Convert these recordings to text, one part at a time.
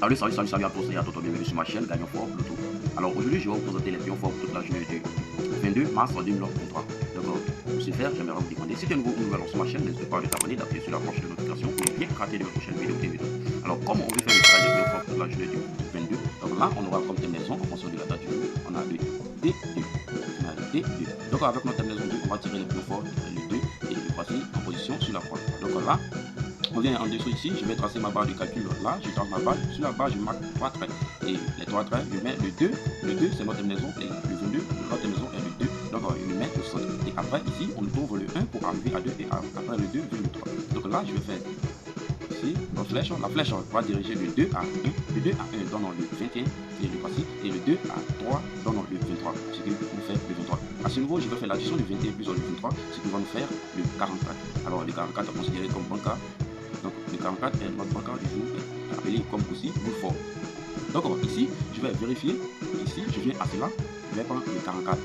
Salut, salut, salut, salut à tous et à toutes, bienvenue sur ma chaîne Gagnons Fort Bluetooth. Alors aujourd'hui, je vais vous présenter les pions forts pour toute la journée du 22 mars 2023. Donc, pour ce faire, j'aimerais vous demander, si tu es nouveau ou nouvelle sur ma chaîne, n'hésitez pas à t'abonner, d'appuyer sur la cloche de notification pour bien rater de mes prochaines vidéos et vidéos. Alors, comment on veut faire le travail des pions forts pour toute la journée du 22? Donc là, on aura comme terminaison, en fonction de la date du jour, on a le D2. On a le D2. Donc avec notre terminaison 2, on va tirer les pions forts, le 2, et le voici en position sur la croix. Donc là, on vient en dessous ici, je vais tracer ma barre de calcul là, je trace ma barre, sur la barre je marque 3 traits. Et les 3 traits, je mets le 2 c'est notre terminaison, et le 22, notre terminaison est le 2, donc je le mets au centre. Et après ici, on trouve le 1 pour arriver à 2, et après le 2 vient le 3. Donc là, je vais faire ici, la flèche va diriger le 2 à 1, le 2 à 1 donne le 21, et le voici, et le 2 à 3 donne le 23, ce qui nous fait le 23. À ce niveau, je vais faire l'addition du 21 plus le 23, ce qui va nous faire le 44. Alors le 44 est considéré comme banca. Donc le 44 est notre bancaire du jour, appelé comme aussi boule fort. Donc ici, je vais vérifier, ici je viens à cela, je vais prendre le 44.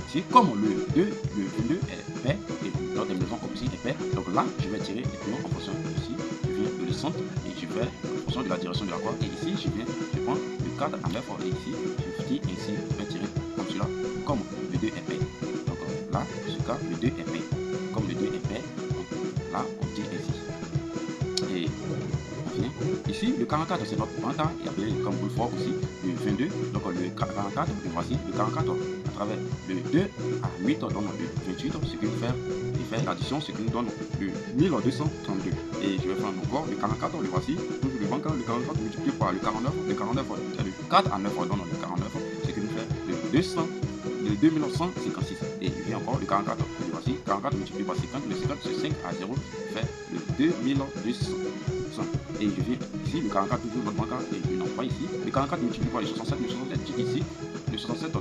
Ici, comme le 2, le 22 est pair, et notre terminaison comme ici est pair, donc là je vais tirer les pions en fonction ici, je viens de le centre et je vais en fonction de la direction de la croix, et ici je prends le 4 à 9 et ici je tire ici, je vais tirer comme cela, comme le 2 est pair. Donc là, dans ce cas, le 2 est pair. Comme le 2 est pair, donc là on tire ici. Et on vient ici, le 44 c'est notre banca, il y avait comme boule fort aussi, le 22, donc le 44, le voici, le 44 à travers le 2 à 8 donne le 28, ce qui nous fait l'addition, ce qui nous donne le 1232. Et je vais prendre encore le 44, le voici, toujours le banca, le 44 multiplié par le 49, le 4 à 9 donne le 49, ce qui nous fait le 2956. Et il vient encore le 44, le voici, 44 multiplié par 50, le 50 c'est 5 à 0, fait le 2200. Et je viens ici, le 44 toujours notre bancaire, et je n'envoie ici, le 44 multiplié par le 67 ici, le 67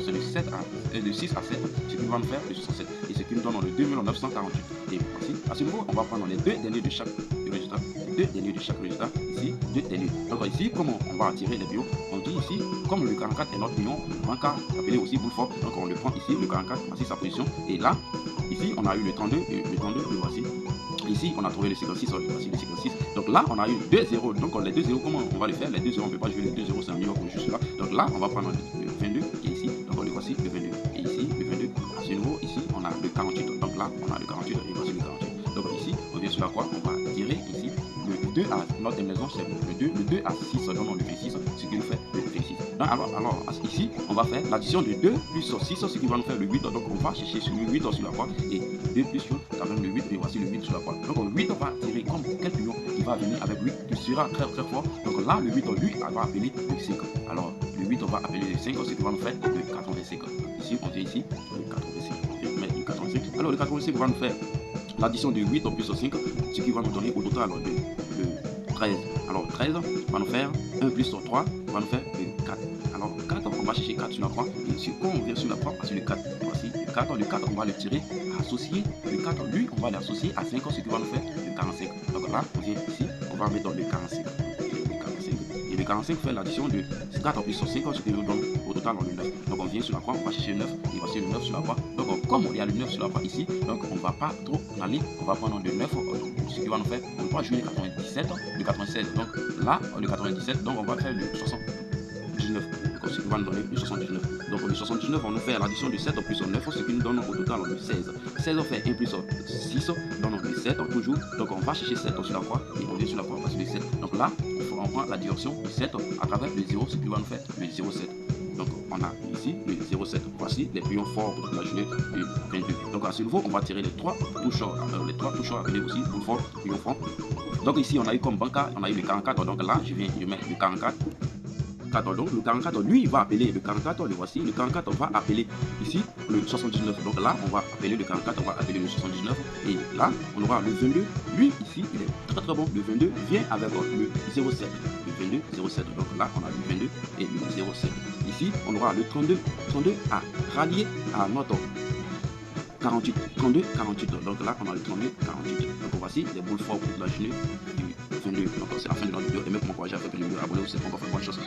c'est le 6 à 7, ce qui va nous faire le 67, et ce qui nous donne le 2948. Et voici, à ce niveau, on va prendre les deux derniers de chaque résultat, ici, deux derniers. Donc ici, comment on va attirer les pions, on dit ici, comme le 44 est notre pion bancaire, appelé aussi boule fort, donc on le prend ici, le 44, voici sa position, et là, ici, on a eu le 32, et le 32, le voici. Ici, on a trouvé le 56, voici le 56. Donc là, on a eu 2 0. Donc les 2 0, comment on va les faire? Les 2 0, on ne peut pas jouer les 2 0, c'est un numéro juste là. Donc là, on va prendre le 22 qui est ici. Donc le voici le 22. Et ici, le 22. À ce niveau, ici, on a le 48. Donc là, on a le 48 et voici le 48. Donc ici, on vient sur la croix, on va tirer ici. Le 2 à notre terminaison, c'est le 2 à 6, donc le 26, ce qui nous fait le 26. Donc, alors ici, on va faire l'addition de 2 plus 6, ce qui va nous faire le 8. Donc on va chercher sur le 8 sur la croix et 2 plus quand même le 8, et voici le 8 sur la croix. Donc 8, on va tirer comme quel pion qui va venir avec 8, qui sera très très fort. Donc là, le 8, lui, on va appeler le 5. Alors le 8, on va appeler le 5, ce qui va nous faire le 85. Ici, on vient ici, le 85. On vient mettre le 85. Alors le 85 va nous faire l'addition de 8 plus 5, ce qui va nous donner au total de 13. Alors 13 va nous faire 1 plus 3, va nous faire le 4. Alors 4, on va chercher 4 sur la croix. Et sur quoi on vient sur la croix? Parce que le 4, voici le 4, on va le tirer, associer. Le 4, lui, on va l'associer à 5, ce qui va nous faire le 45. Donc là, on vient ici, on va mettre dans le 45. Et le 45 fait l'addition de 4 plus 5, ce qui nous donne au total le 9. Donc on vient sur la croix, on va chercher le 9, et voici le 9 sur la croix. Donc comme il y a le 9 sur la croix ici, donc on ne va pas trop aller, on va prendre le 9, ce qui va nous faire, on va jouer le 97, le 96. Donc là, le 97, donc on va faire le 79, ce qui va nous donner le 79. Donc le 79, on nous fait l'addition de 7 plus 9, ce qui nous donne au total le 16. 16 fait 1 plus 6, donne le 7 toujours. Donc on va chercher 7 sur la croix, et on vient sur la croix parce que le 7. Donc là, on prend la direction du 7 à travers le 0, ce qui va nous faire le 0,7. Donc on a ici le 0,7. Voici les pions forts pour la journée du 22. Donc à ce niveau, on va tirer les 3 touches, appelés aussi pions forts. Donc ici, on a eu comme banca, on a eu le 44. Donc là, je mets le 44. Donc le 44, lui, il va appeler le 44, le voici. Le 44, on va appeler ici le 79. Donc là, on va appeler le 44, on va appeler le 79. Et là, on aura le 22. Lui, ici, il est très très bon. Le 22 vient avec le 07. Le 22, 07. Donc là, on a le 22 et le 07. Ici, on aura le 32 à rallier à notre 48. 32, 48. Donc là, on a le 32, 48. Donc voici les boules forts pour la journée du 22. Donc c'est la fin de notre vidéo. Et même pour m'encourager à faire plus de vidéos, abonnez-vous, c'est encore faire bonne chose.